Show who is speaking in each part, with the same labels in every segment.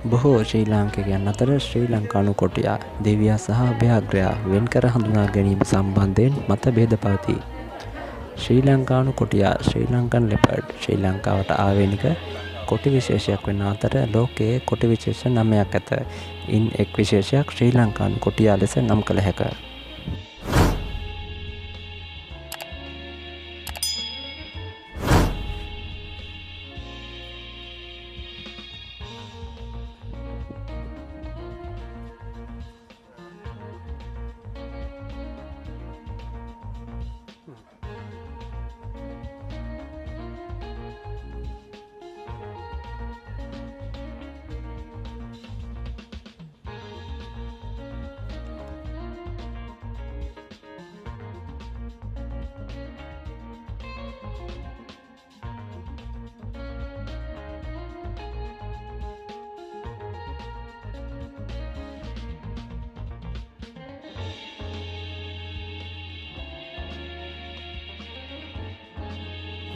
Speaker 1: බොහෝ ශ්‍රී ලාංකිකයන් අතර ශ්‍රී ලංකානු කොටියා දෙවියා සහ ව්‍යාග්‍රයා වෙන්කර හඳුනා ගැනීම සම්බන්ධයෙන් මතභේද පවතී. ශ්‍රී ලංකානු කොටියා ශ්‍රී ලංකන් ලෙපර්ඩ් ශ්‍රී ලංකාවට ආවේනික කොටි විශේෂයක් වන අතර ලෝකයේ කොටි විශේෂ 9ක් ඇත. ඉන් එක් විශේෂයක් ශ්‍රී ලංකානු කොටියා ලෙස නම් කළ හැක.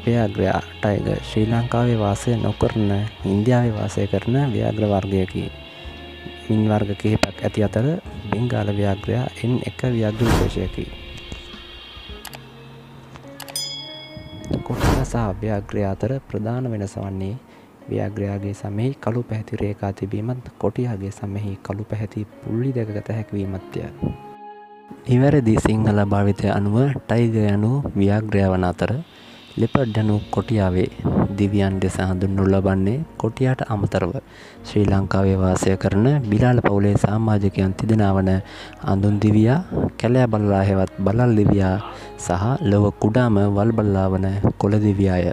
Speaker 1: ව්‍යාග්‍රයා ටයිගර් ශ්‍රී ලංකාවේ වාසය නොකරන ඉන්දියාවේ වාසය කරන ව්‍යාග්‍ර වර්ගයකි. මින් වර්ග කිහිපයක් ඇති අතර බෙන්ගාල ව්‍යාග්‍රයා එන් එක ව්‍යාග්‍ර විශේෂයකි. කොටියා සහ ව්‍යාග්‍රයා අතර ප්‍රධාන වෙනස වන්නේ ව්‍යාග්‍රයාගේ සමෙහි කළු පැහැති රේඛා තිබීමත් කොටියාගේ සමෙහි කළු පැහැති පුල්ලි දෙක ගත හැකි වීමත්ය. නිවැරදි සිංහල භාවිතය අනුව ටයිගර් යනු ව්‍යාග්‍රයා වන අතර ලෙපර්ඩ් යනු කොටියාවේ දිවියන් ලෙස හඳුන්වනු ලබන්නේ කොටියාට අමතරව ශ්‍රී ලංකාවේ වාසය කරන බිලාල පවුලේ සමාජිකයන් තිදෙනා වන අඳුන් දිවියා, කැලෑ බල්ලා හෙවත් බළල් දිවියා සහ ලොව කුඩාම වල් බල්ලා වන කොළ දිවියාය.